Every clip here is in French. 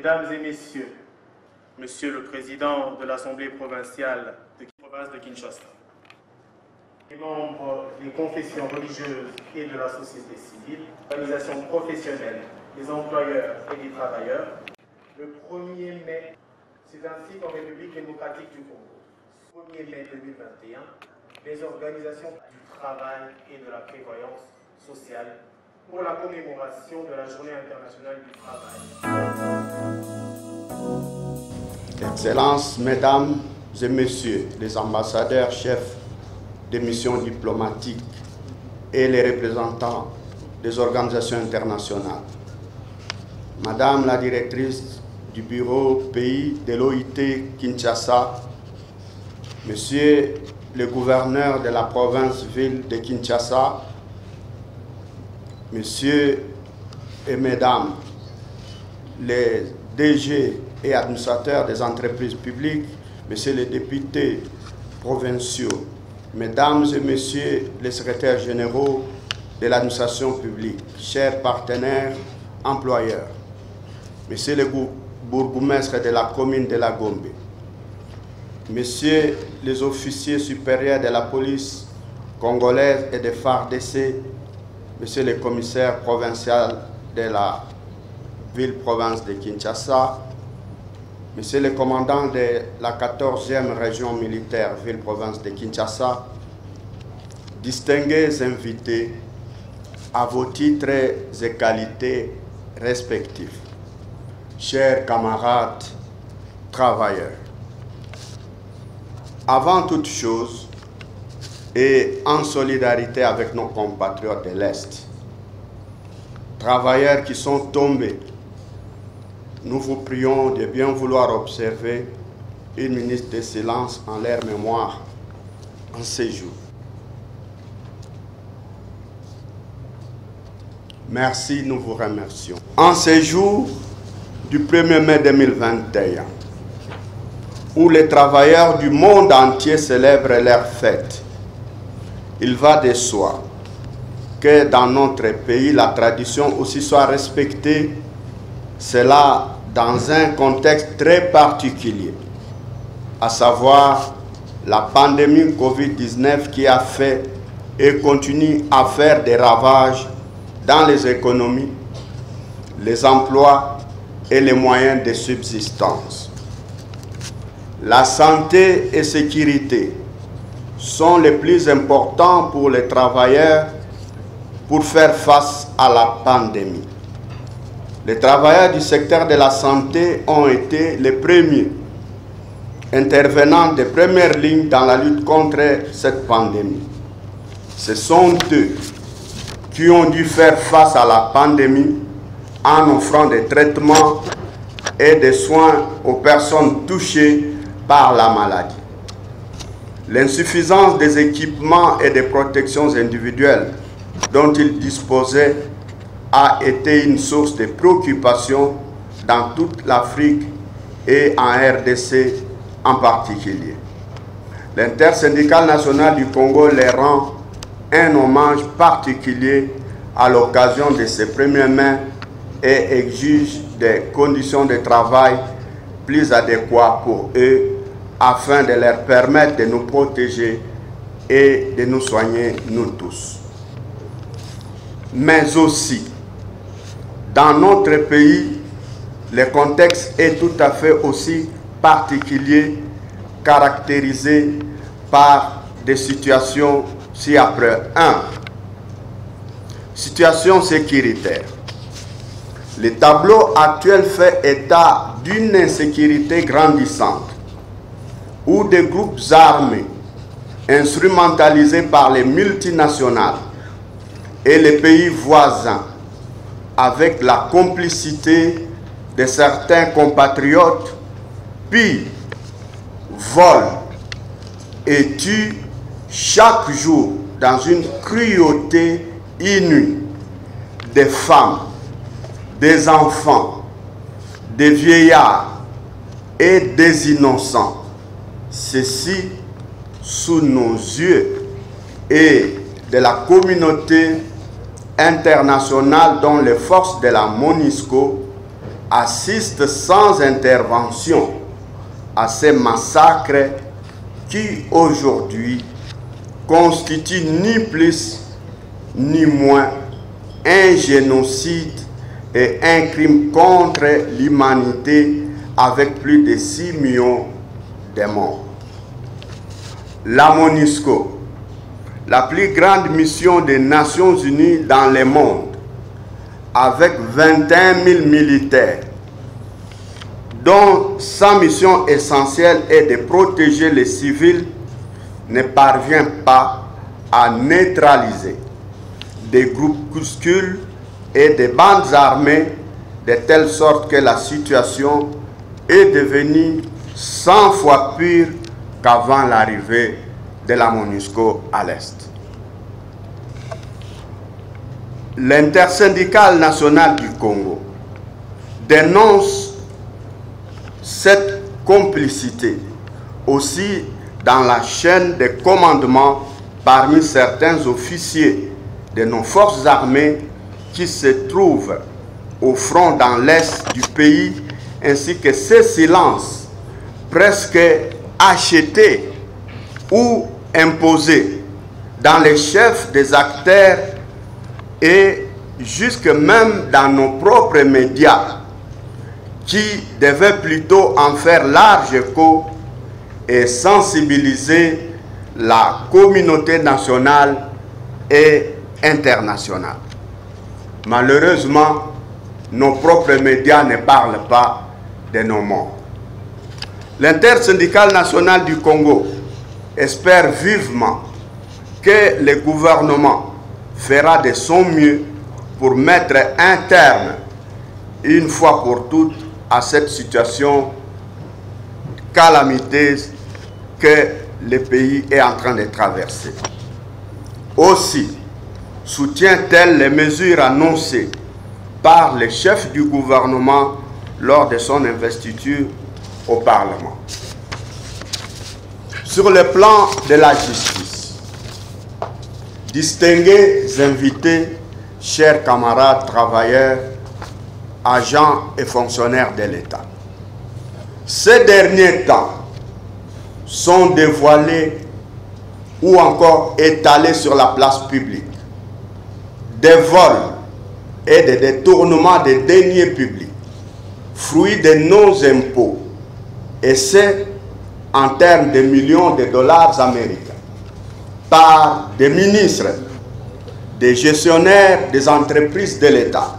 Mesdames et Messieurs, Monsieur le Président de l'Assemblée provinciale de la province de Kinshasa, les membres des confessions religieuses et de la société civile, organisations professionnelles, des employeurs et des travailleurs, le 1er mai, c'est ainsi qu'en République démocratique du Congo, 1er mai 2021, les organisations du travail et de la prévoyance sociale pour la commémoration de la Journée internationale du travail. Excellences, Mesdames et Messieurs, les ambassadeurs chefs des missions diplomatiques et les représentants des organisations internationales, Madame la directrice du bureau pays de l'OIT Kinshasa, Monsieur le gouverneur de la province-ville de Kinshasa, Messieurs et Mesdames les DG et administrateurs des entreprises publiques, Messieurs les députés provinciaux, Mesdames et Messieurs les secrétaires généraux de l'administration publique, chers partenaires employeurs, Messieurs les bourgmestres de la commune de la Gombe, Messieurs les officiers supérieurs de la police congolaise et de FARDC, Monsieur le commissaire provincial de la ville-province de Kinshasa, Monsieur le commandant de la 14e région militaire ville-province de Kinshasa, distingués invités à vos titres et qualités respectifs, chers camarades travailleurs. Avant toute chose, et en solidarité avec nos compatriotes de l'Est, travailleurs qui sont tombés, nous vous prions de bien vouloir observer une minute de silence en leur mémoire en ces jours. Merci, nous vous remercions. En ces jours du 1er mai 2021, où les travailleurs du monde entier célèbrent leur fête, il va de soi que dans notre pays, la tradition aussi soit respectée, cela dans un contexte très particulier, à savoir la pandémie Covid-19 qui a fait et continue à faire des ravages dans les économies, les emplois et les moyens de subsistance. La santé et sécurité sont les plus importants pour les travailleurs pour faire face à la pandémie. Les travailleurs du secteur de la santé ont été les premiers intervenants de première ligne dans la lutte contre cette pandémie. Ce sont eux qui ont dû faire face à la pandémie en offrant des traitements et des soins aux personnes touchées par la maladie. L'insuffisance des équipements et des protections individuelles dont ils disposaient a été une source de préoccupation dans toute l'Afrique et en RDC en particulier. L'intersyndicale nationale du Congo leur rend un hommage particulier à l'occasion de ce 1er mai et exige des conditions de travail plus adéquates pour eux afin de leur permettre de nous protéger et de nous soigner, nous tous. Mais aussi, dans notre pays, le contexte est tout à fait aussi particulier, caractérisé par des situations ci-après. 1. Situation sécuritaire. Le tableau actuel fait état d'une insécurité grandissante, où des groupes armés, instrumentalisés par les multinationales et les pays voisins, avec la complicité de certains compatriotes, pillent, volent et tuent chaque jour dans une cruauté inouïe des femmes, des enfants, des vieillards et des innocents. Ceci sous nos yeux et de la communauté internationale dont les forces de la MONUSCO assiste sans intervention à ces massacres qui aujourd'hui constituent ni plus ni moins un génocide et un crime contre l'humanité avec plus de 6 millions de morts. La MONUSCO, la plus grande mission des Nations Unies dans le monde, avec 21 000 militaires, dont sa mission essentielle est de protéger les civils, ne parvient pas à neutraliser des groupuscules et des bandes armées de telle sorte que la situation est devenue 100 fois pire qu'avant l'arrivée de la MONUSCO à l'Est. L'intersyndicale nationale du Congo dénonce cette complicité aussi dans la chaîne de commandement parmi certains officiers de nos forces armées qui se trouvent au front dans l'Est du pays, ainsi que ce silence presque acheté ou imposé dans les chefs des acteurs et jusque même dans nos propres médias qui devaient plutôt en faire large écho et sensibiliser la communauté nationale et internationale. Malheureusement, nos propres médias ne parlent pas de nos morts. L'intersyndicale nationale du Congo espère vivement que le gouvernement fera de son mieux pour mettre un terme, une fois pour toutes, à cette situation calamiteuse que le pays est en train de traverser. Aussi, soutient-elle les mesures annoncées par le chef du gouvernement lors de son investiture au Parlement. Sur le plan de la justice, distingués invités, chers camarades travailleurs, agents et fonctionnaires de l'État, ces derniers temps sont dévoilés ou encore étalés sur la place publique des vols et des détournements des deniers publics, fruits de nos impôts, et c'est en termes de millions de dollars américains, par des ministres, des gestionnaires des entreprises de l'État,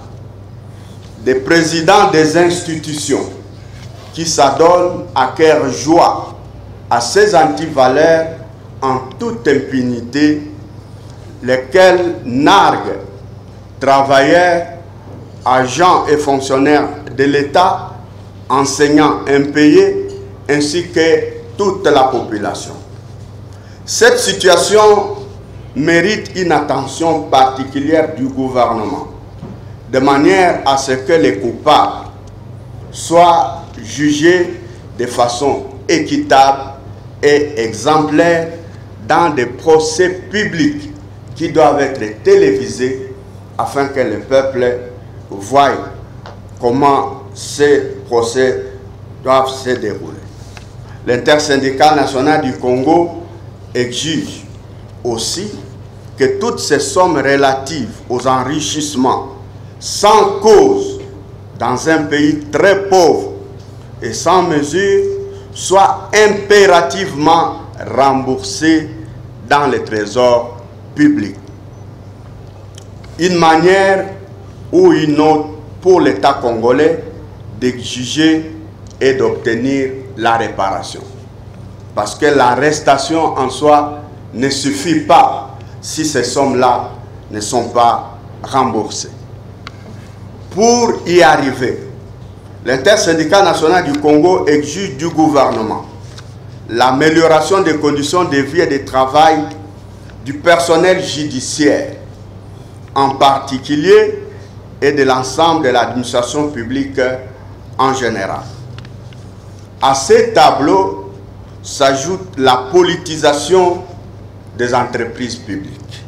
des présidents des institutions qui s'adonnent à cœur joie à ces antivaleurs en toute impunité, lesquels narguent travailleurs, agents et fonctionnaires de l'État, enseignants impayés, ainsi que toute la population. Cette situation mérite une attention particulière du gouvernement, de manière à ce que les coupables soient jugés de façon équitable et exemplaire dans des procès publics qui doivent être télévisés afin que le peuple voie comment ces procès doivent se dérouler. L'intersyndicale nationale du Congo exige aussi que toutes ces sommes relatives aux enrichissements sans cause dans un pays très pauvre et sans mesure soient impérativement remboursées dans le trésor public. Une manière ou une autre pour l'État congolais d'exiger et d'obtenir la réparation. Parce que l'arrestation en soi ne suffit pas si ces sommes-là ne sont pas remboursées. Pour y arriver, l'intersyndicale nationale du Congo exige du gouvernement l'amélioration des conditions de vie et de travail du personnel judiciaire, en particulier, et de l'ensemble de l'administration publique en général. À ces tableaux s'ajoute la politisation des entreprises publiques.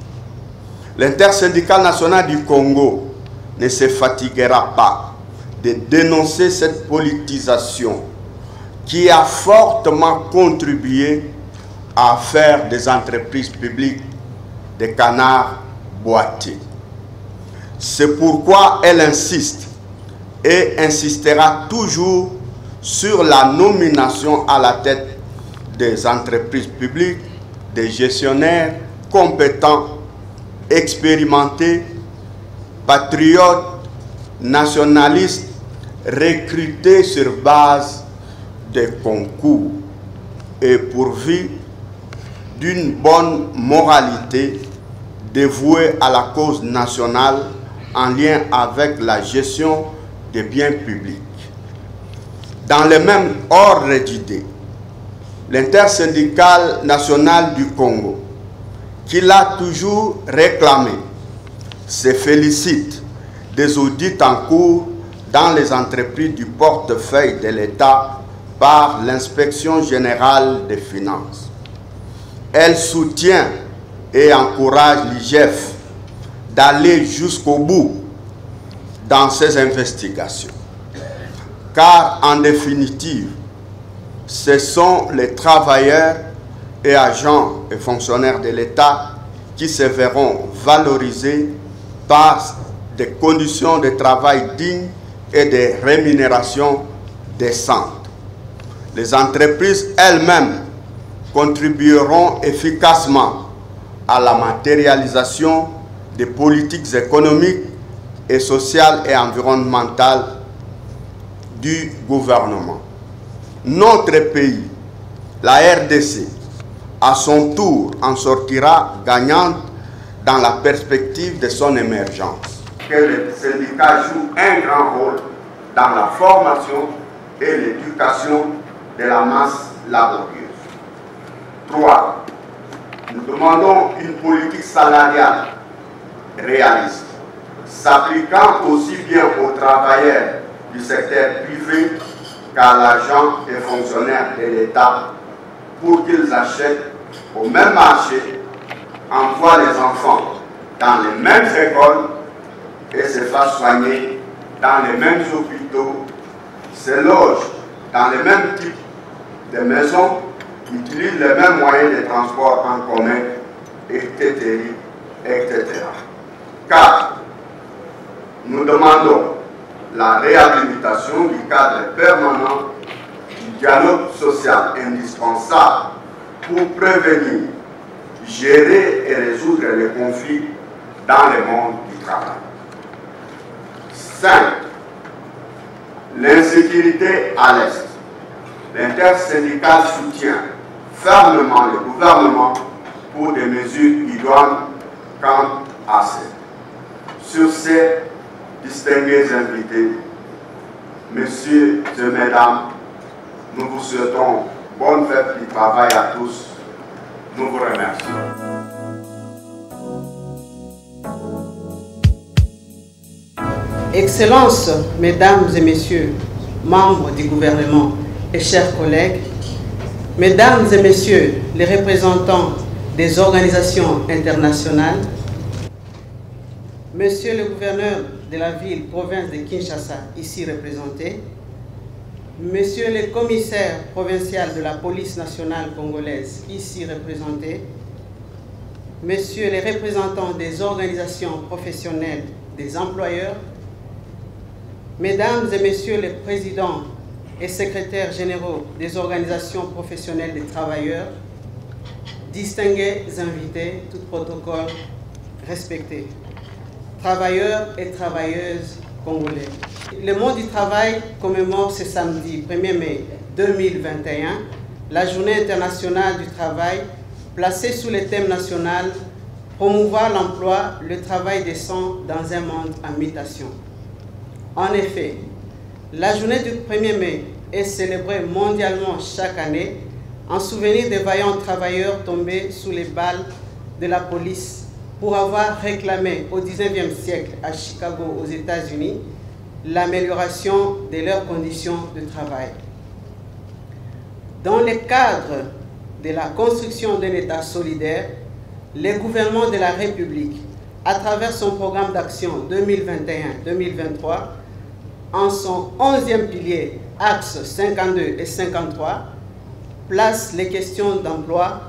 L'intersyndicale nationale du Congo ne se fatiguera pas de dénoncer cette politisation qui a fortement contribué à faire des entreprises publiques des canards boités. C'est pourquoi elle insiste et insistera toujours sur la nomination à la tête des entreprises publiques des gestionnaires compétents, expérimentés, patriotes, nationalistes, recrutés sur base de concours et pourvus d'une bonne moralité dévouée à la cause nationale en lien avec la gestion des biens publics. Dans le même ordre d'idées, l'intersyndicale nationale du Congo, qui l'a toujours réclamé, se félicite des audits en cours dans les entreprises du portefeuille de l'État par l'Inspection générale des finances. Elle soutient et encourage l'IGF d'aller jusqu'au bout dans ces investigations. Car en définitive, ce sont les travailleurs et agents et fonctionnaires de l'État qui se verront valorisés par des conditions de travail dignes et des rémunérations décentes. Les entreprises elles-mêmes contribueront efficacement à la matérialisation des politiques économiques et sociales et environnementales du gouvernement. Notre pays, la RDC, à son tour en sortira gagnante dans la perspective de son émergence. Que les syndicats jouent un grand rôle dans la formation et l'éducation de la masse laborieuse. 3. Nous demandons une politique salariale réaliste, s'appliquant aussi bien aux travailleurs du secteur privé qu'à l'agent et fonctionnaires de l'État pour qu'ils achètent au même marché, envoient les enfants dans les mêmes écoles et se fassent soigner dans les mêmes hôpitaux, se logent dans les mêmes types de maisons, utilisent les mêmes moyens de transport en commun, etc. etc. Car nous demandons la réhabilitation du cadre permanent du dialogue social indispensable pour prévenir, gérer et résoudre les conflits dans le monde du travail. 5. L'insécurité à l'Est. L'intersyndicale soutient fermement le gouvernement pour des mesures idoines quant à ces. Sur ces distingués invités, messieurs et mesdames, nous vous souhaitons bonne fête du travail à tous. Nous vous remercions. Excellences, mesdames et messieurs, membres du gouvernement et chers collègues, mesdames et messieurs les représentants des organisations internationales, monsieur le gouverneur de la ville-province de Kinshasa, ici représenté, monsieur le commissaire provincial de la police nationale congolaise, ici représenté, messieurs les représentants des organisations professionnelles des employeurs, mesdames et messieurs les présidents et secrétaires généraux des organisations professionnelles des travailleurs, distingués invités, tout protocole respecté, travailleurs et travailleuses congolais. Le monde du travail commémore ce samedi 1er mai 2021 la journée internationale du travail placée sous le thème national « Promouvoir l'emploi, le travail décent dans un monde en mutation ». En effet, la journée du 1er mai est célébrée mondialement chaque année en souvenir des vaillants travailleurs tombés sous les balles de la police pour avoir réclamé au XIXe siècle à Chicago, aux États-Unis, l'amélioration de leurs conditions de travail. Dans le cadre de la construction d'un État solidaire, le gouvernement de la République, à travers son programme d'action 2021-2023, en son 11e pilier, axes 52 et 53, place les questions d'emploi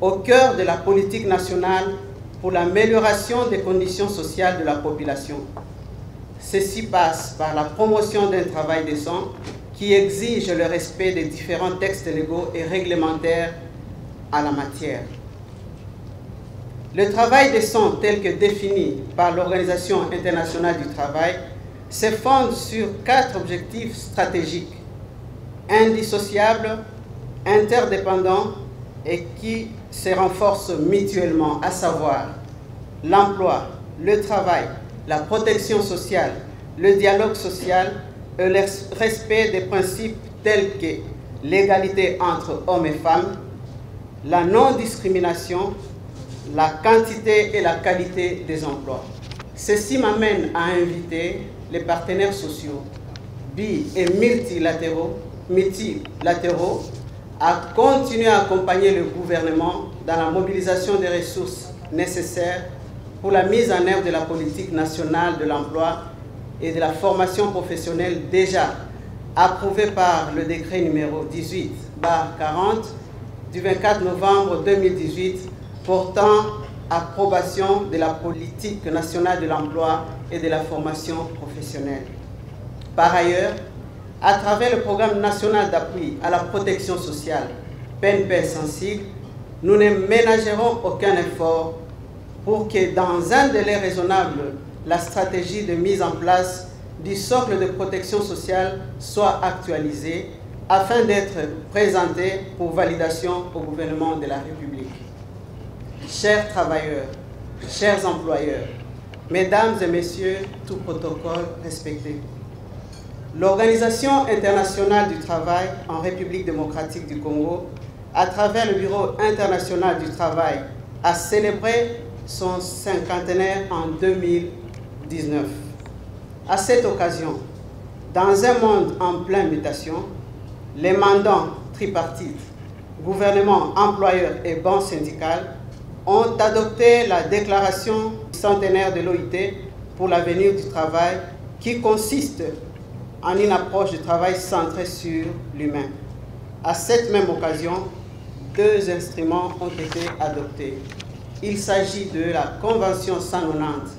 au cœur de la politique nationale pour l'amélioration des conditions sociales de la population. Ceci passe par la promotion d'un travail décent qui exige le respect des différents textes légaux et réglementaires à la matière. Le travail décent tel que défini par l'Organisation internationale du travail se fonde sur 4 objectifs stratégiques, indissociables, interdépendants et qui se renforcent mutuellement, à savoir l'emploi, le travail, la protection sociale, le dialogue social et le respect des principes tels que l'égalité entre hommes et femmes, la non-discrimination, la quantité et la qualité des emplois. Ceci m'amène à inviter les partenaires sociaux, bi- et multilatéraux, à continuer à accompagner le gouvernement dans la mobilisation des ressources nécessaires pour la mise en œuvre de la politique nationale de l'emploi et de la formation professionnelle déjà approuvée par le décret numéro 18/40 du 24 novembre 2018 portant approbation de la politique nationale de l'emploi et de la formation professionnelle. Par ailleurs, à travers le programme national d'appui à la protection sociale, PNPS en sigle, nous ne ménagerons aucun effort pour que dans un délai raisonnable, la stratégie de mise en place du socle de protection sociale soit actualisée afin d'être présentée pour validation au gouvernement de la République. Chers travailleurs, chers employeurs, mesdames et messieurs, tout protocole respecté. L'Organisation internationale du travail en République démocratique du Congo, à travers le Bureau international du travail, a célébré son cinquantenaire en 2019. À cette occasion, dans un monde en pleine mutation, les mandants tripartites, gouvernement, employeurs et banques syndicales ont adopté la déclaration centenaire de l'OIT pour l'avenir du travail qui consiste en une approche du travail centrée sur l'humain. À cette même occasion, 2 instruments ont été adoptés. Il s'agit de la Convention 190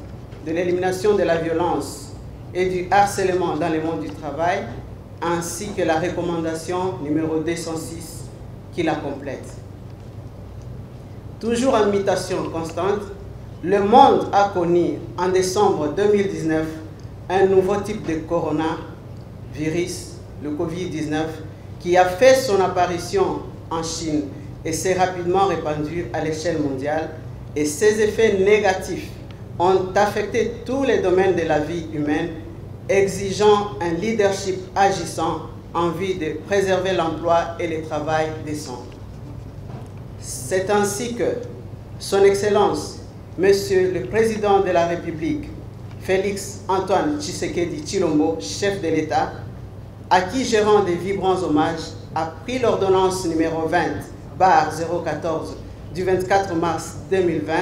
de l'élimination de la violence et du harcèlement dans le monde du travail, ainsi que la recommandation numéro 206 qui la complète. Toujours en mutation constante, le monde a connu en décembre 2019 un nouveau type de coronavirus, le Covid-19, qui a fait son apparition en Chine et s'est rapidement répandu à l'échelle mondiale. Et ses effets négatifs ont affecté tous les domaines de la vie humaine, exigeant un leadership agissant en vue de préserver l'emploi et le travail décent. C'est ainsi que Son Excellence, Monsieur le Président de la République, Félix Antoine Tshisekedi Tshilombo, chef de l'État, à qui je rends des vibrants hommages, a pris l'ordonnance numéro 20/014 du 24 mars 2020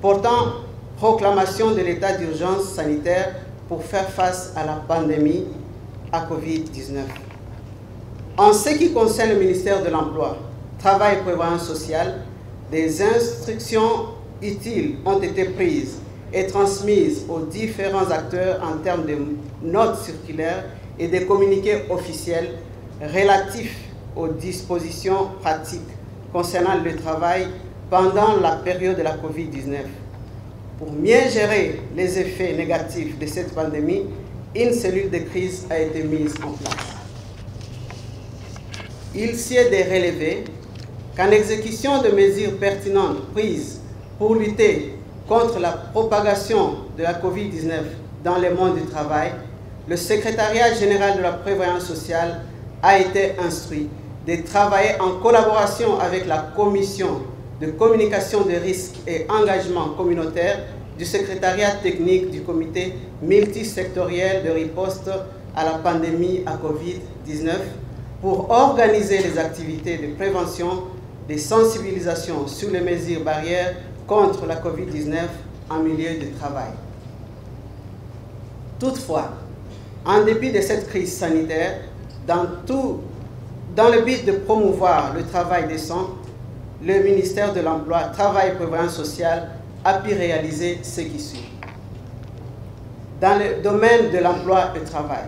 portant proclamation de l'état d'urgence sanitaire pour faire face à la pandémie à Covid-19. En ce qui concerne le ministère de l'Emploi, Travail et Prévoyance sociale, des instructions utiles ont été prises et transmises aux différents acteurs en termes de notes circulaires et de communiqués officiels relatifs aux dispositions pratiques concernant le travail pendant la période de la Covid-19. Pour mieux gérer les effets négatifs de cette pandémie, une cellule de crise a été mise en place. Il s'y est de relever qu'en exécution de mesures pertinentes prises pour lutter contre la propagation de la Covid-19 dans le monde du travail, le Secrétariat général de la Prévoyance sociale a été instruit de travailler en collaboration avec la Commission de communication des risques et engagement communautaire du Secrétariat technique du Comité multisectoriel de riposte à la pandémie à Covid-19 pour organiser les activités de prévention, de sensibilisation sur les mesures barrières contre la Covid-19 en milieu de travail. Toutefois, En dépit de cette crise sanitaire, dans le but de promouvoir le travail décent, le ministère de l'Emploi, Travail et Prévoyance sociale a pu réaliser ce qui suit. Dans le domaine de l'emploi et du travail,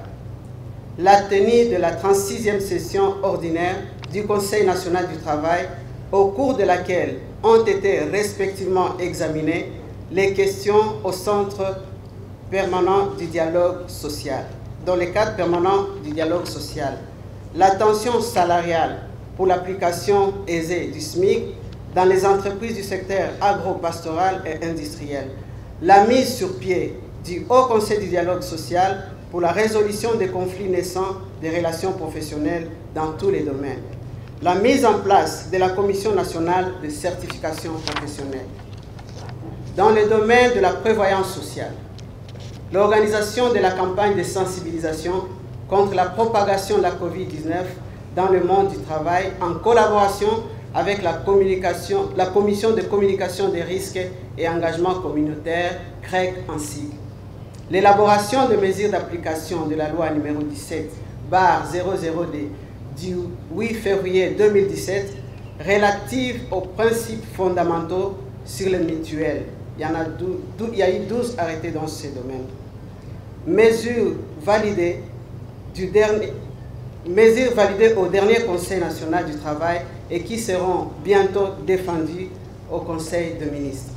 la tenue de la 36e session ordinaire du Conseil national du travail, au cours de laquelle ont été respectivement examinées les questions au centre permanent du dialogue social. Dans le cadre permanent du dialogue social, la tension salariale pour l'application aisée du SMIC dans les entreprises du secteur agro-pastoral et industriel, la mise sur pied du Haut Conseil du dialogue social pour la résolution des conflits naissants des relations professionnelles dans tous les domaines, la mise en place de la Commission nationale de certification professionnelle. Dans le domaine de la prévoyance sociale, l'organisation de la campagne de sensibilisation contre la propagation de la COVID-19 dans le monde du travail en collaboration avec la Commission de communication des risques et engagements communautaires, CREC en sigle. L'élaboration de mesures d'application de la loi numéro 17/00D du 8 février 2017 relative aux principes fondamentaux sur les mutuelles. Il y a eu 12 arrêtés dans ce domaine. Mesures validées au dernier Conseil national du travail et qui seront bientôt défendues au Conseil des ministres.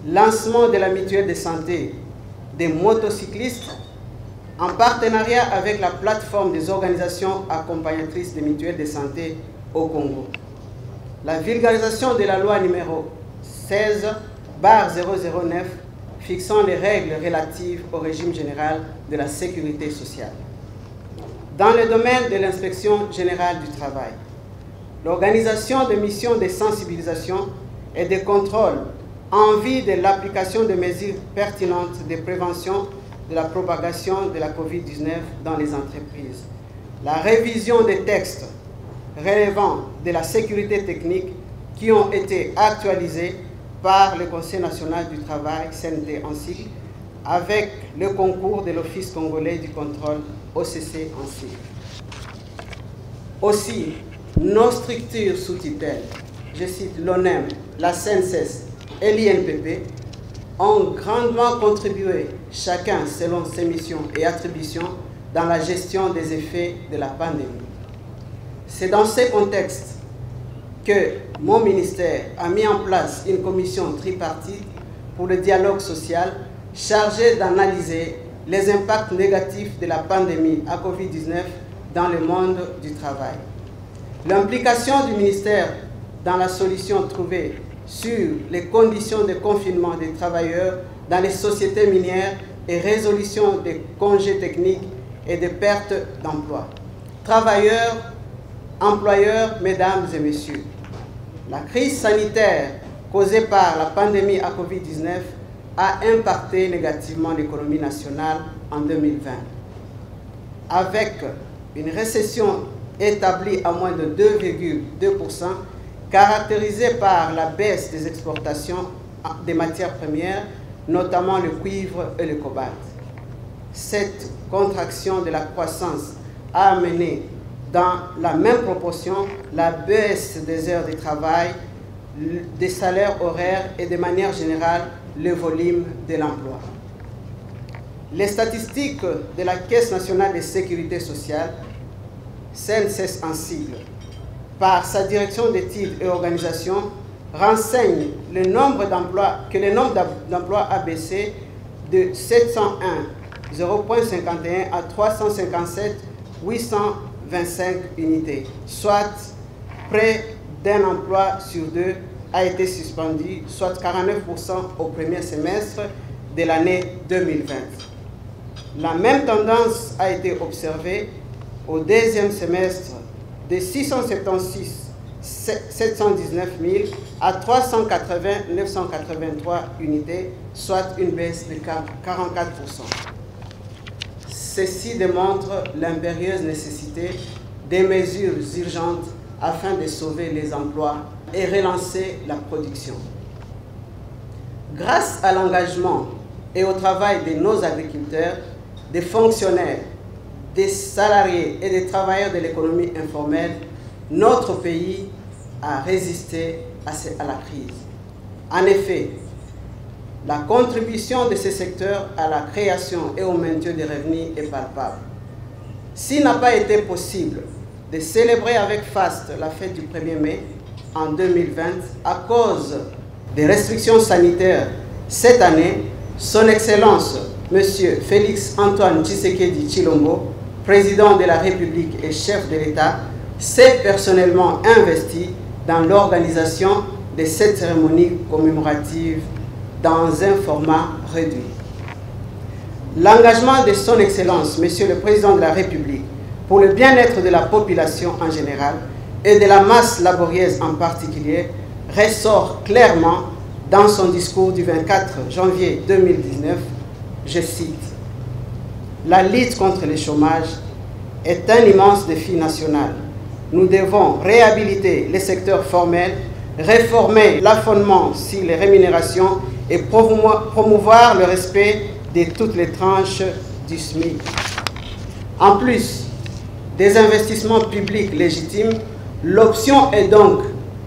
Lancement de la mutuelle de santé des motocyclistes en partenariat avec la plateforme des organisations accompagnatrices des mutuelles de santé au Congo. La vulgarisation de la loi numéro 16/009 fixant les règles relatives au régime général de la sécurité sociale. Dans le domaine de l'inspection générale du travail, l'organisation de missions de sensibilisation et de contrôle en vue de l'application de mesures pertinentes de prévention de la propagation de la COVID-19 dans les entreprises. La révision des textes relevant de la sécurité technique qui ont été actualisés par le Conseil national du travail, CNT en sigle, avec le concours de l'Office congolais du contrôle, OCC en sigle. Aussi, nos structures sous tutelle, je cite l'ONEM, la CNSS et l'INPP, ont grandement contribué, chacun selon ses missions et attributions, dans la gestion des effets de la pandémie. C'est dans ce contexte que mon ministère a mis en place une commission tripartite pour le dialogue social chargée d'analyser les impacts négatifs de la pandémie à COVID-19 dans le monde du travail. L'implication du ministère dans la solution trouvée sur les conditions de confinement des travailleurs dans les sociétés minières et résolution des congés techniques et des pertes d'emploi. Travailleurs, employeurs, mesdames et messieurs, la crise sanitaire causée par la pandémie à COVID-19 a impacté négativement l'économie nationale en 2020. Avec une récession établie à moins de 2,2%, caractérisée par la baisse des exportations des matières premières, notamment le cuivre et le cobalt. Cette contraction de la croissance a amené dans la même proportion la baisse des heures de travail, des salaires horaires et de manière générale le volume de l'emploi. Les statistiques de la Caisse nationale de sécurité sociale, CNSS en sigle, par sa direction d'études et organisation, renseigne que le nombre d'emplois a baissé de 701 0,51 à 357 825 unités, soit près d'un emploi sur deux a été suspendu, soit 49% au premier semestre de l'année 2020. La même tendance a été observée au deuxième semestre de 676 719 000 à 380 983 unités, soit une baisse de 44%. Ceci démontre l'impérieuse nécessité des mesures urgentes afin de sauver les emplois et relancer la production. Grâce à l'engagement et au travail de nos agriculteurs, des fonctionnaires, des salariés et des travailleurs de l'économie informelle, notre pays a résisté à la crise. En effet, la contribution de ces secteurs à la création et au maintien des revenus est palpable. S'il n'a pas été possible de célébrer avec faste la fête du 1er mai en 2020 à cause des restrictions sanitaires cette année, Son Excellence M. Félix Antoine Tshisekedi Tshilombo, président de la République et chef de l'État, s'est personnellement investi dans l'organisation de cette cérémonie commémorative dans un format réduit. L'engagement de Son Excellence, Monsieur le Président de la République, pour le bien-être de la population en général et de la masse laborieuse en particulier, ressort clairement dans son discours du 24 janvier 2019. Je cite: « La lutte contre le chômage est un immense défi national. Nous devons réhabiliter les secteurs formels, réformer l'affolement sur les rémunérations et promouvoir le respect de toutes les tranches du SMIC. En plus des investissements publics légitimes, l'option est donc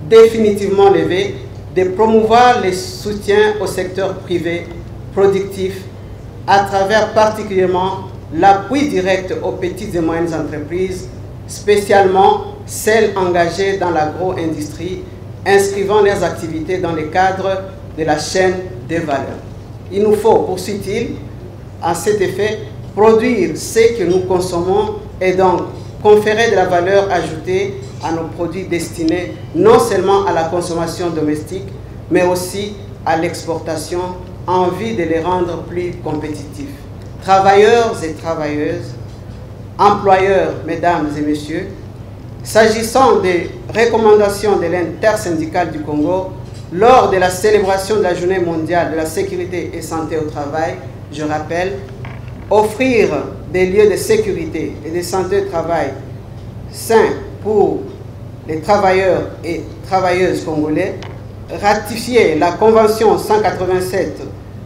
définitivement levée de promouvoir les soutiens au secteur privé productif à travers particulièrement l'appui direct aux petites et moyennes entreprises, spécialement celles engagées dans l'agro-industrie, inscrivant leurs activités dans le cadre de la chaîne de valeur. Il nous faut, poursuit-il, à cet effet, produire ce que nous consommons et donc conférer de la valeur ajoutée à nos produits destinés non seulement à la consommation domestique, mais aussi à l'exportation en vue de les rendre plus compétitifs. Travailleurs et travailleuses, employeurs, mesdames et messieurs, s'agissant des recommandations de l'intersyndicale du Congo, lors de la célébration de la Journée mondiale de la sécurité et santé au travail, je rappelle, offrir des lieux de sécurité et de santé au travail sains pour les travailleurs et travailleuses congolais, ratifier la Convention 187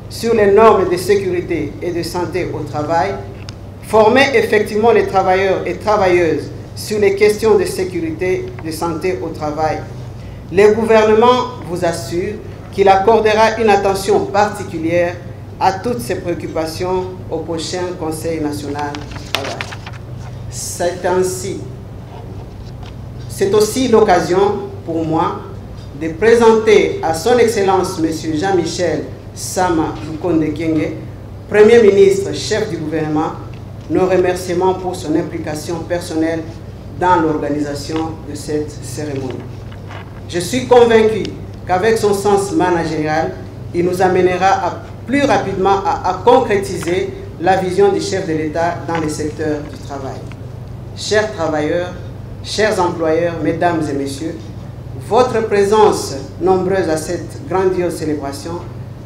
sur les normes de sécurité et de santé au travail, former effectivement les travailleurs et travailleuses sur les questions de sécurité et de santé au travail. Le gouvernement vous assure qu'il accordera une attention particulière à toutes ces préoccupations au prochain Conseil national du travail. C'est aussi l'occasion pour moi de présenter à Son Excellence M. Jean-Michel Sama Lukonde Kyenge, Premier ministre, chef du gouvernement, nos remerciements pour son implication personnelle dans l'organisation de cette cérémonie. Je suis convaincu qu'avec son sens managérial, il nous amènera plus rapidement à concrétiser la vision du chef de l'État dans les secteurs du travail. Chers travailleurs, chers employeurs, mesdames et messieurs, votre présence nombreuse à cette grandiose célébration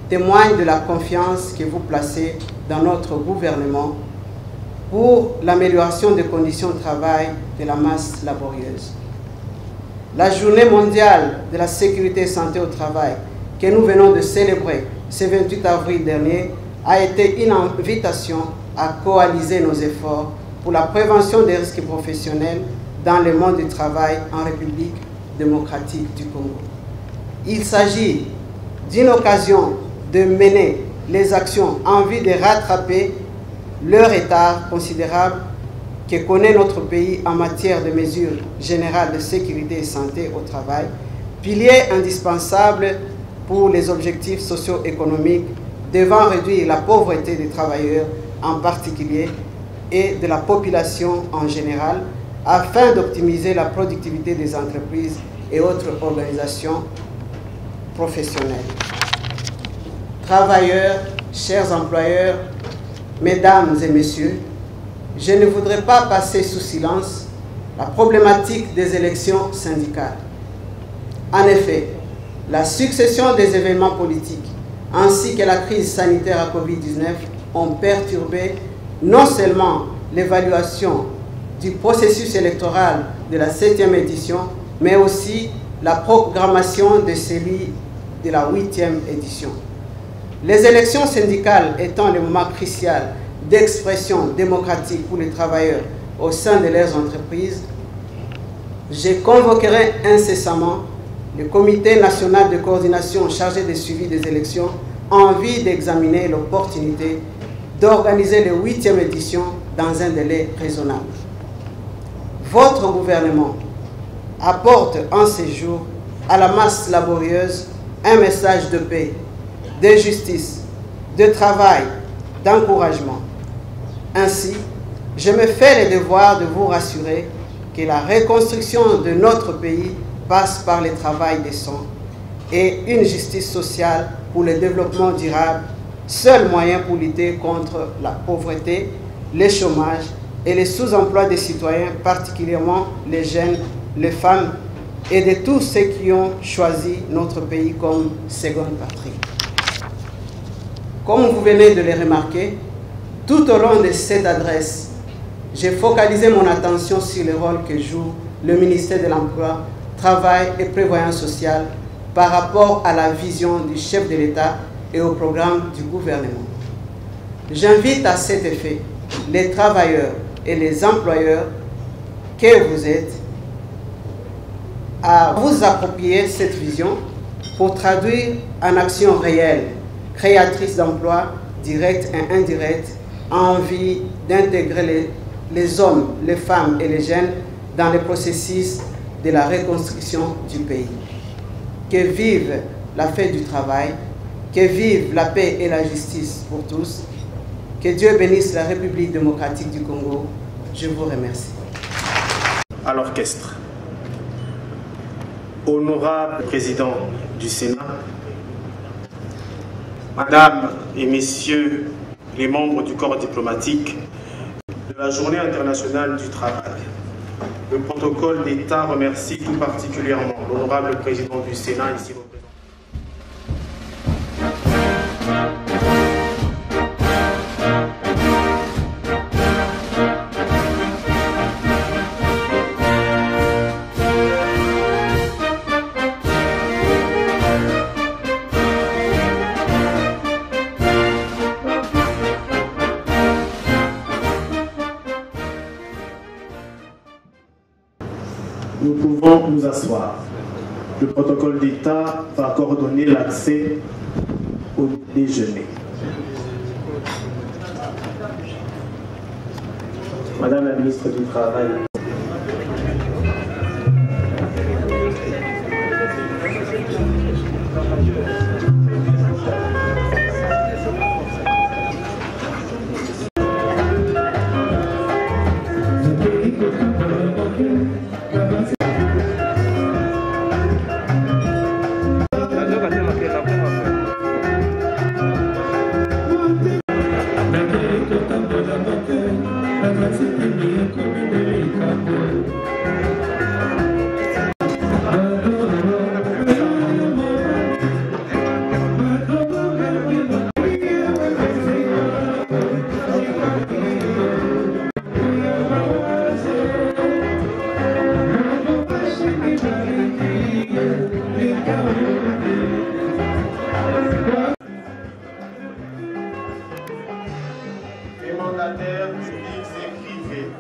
témoigne de la confiance que vous placez dans notre gouvernement pour l'amélioration des conditions de travail de la masse laborieuse. La Journée mondiale de la sécurité et santé au travail que nous venons de célébrer ce 28 avril dernier a été une invitation à coaliser nos efforts pour la prévention des risques professionnels dans le monde du travail en République démocratique du Congo. Il s'agit d'une occasion de mener les actions en vue de rattraper le retard considérable que connaît notre pays en matière de mesures générales de sécurité et santé au travail, pilier indispensable pour les objectifs socio-économiques devant réduire la pauvreté des travailleurs en particulier et de la population en général, afin d'optimiser la productivité des entreprises et autres organisations professionnelles. Travailleurs, chers employeurs, mesdames et messieurs, je ne voudrais pas passer sous silence la problématique des élections syndicales. En effet, la succession des événements politiques ainsi que la crise sanitaire à Covid-19 ont perturbé non seulement l'évaluation du processus électoral de la 7e édition, mais aussi la programmation de celui de la 8e édition. Les élections syndicales étant le moment crucial d'expression démocratique pour les travailleurs au sein de leurs entreprises, je convoquerai incessamment le Comité national de coordination chargé du suivi des élections en vue d'examiner l'opportunité d'organiser la 8e édition dans un délai raisonnable. Votre gouvernement apporte en ces jours à la masse laborieuse un message de paix, de justice, de travail, d'encouragement. Ainsi, je me fais le devoir de vous rassurer que la reconstruction de notre pays passe par le travail décent et une justice sociale pour le développement durable, seul moyen pour lutter contre la pauvreté, le chômage et le sous-emploi des citoyens, particulièrement les jeunes, les femmes et de tous ceux qui ont choisi notre pays comme seconde patrie. Comme vous venez de le remarquer, tout au long de cette adresse, j'ai focalisé mon attention sur le rôle que joue le ministère de l'Emploi, Travail et Prévoyance sociale par rapport à la vision du chef de l'État et au programme du gouvernement. J'invite à cet effet les travailleurs et les employeurs que vous êtes à vous approprier cette vision pour traduire en actions réelles, créatrices d'emplois directs et indirects, en vue d'intégrer les hommes, les femmes et les jeunes dans le processus de la reconstruction du pays. Que vive la fête du travail, que vive la paix et la justice pour tous. Que Dieu bénisse la République démocratique du Congo. Je vous remercie. À l'orchestre. Honorable président du Sénat, Madame et Messieurs les membres du corps diplomatique, de la Journée internationale du travail, le protocole d'État remercie tout particulièrement l'honorable président du Sénat ici représenté. Nous pouvons nous asseoir. Le protocole d'État va coordonner l'accès au déjeuner. Madame la ministre du Travail. Les mandataires publics et privés.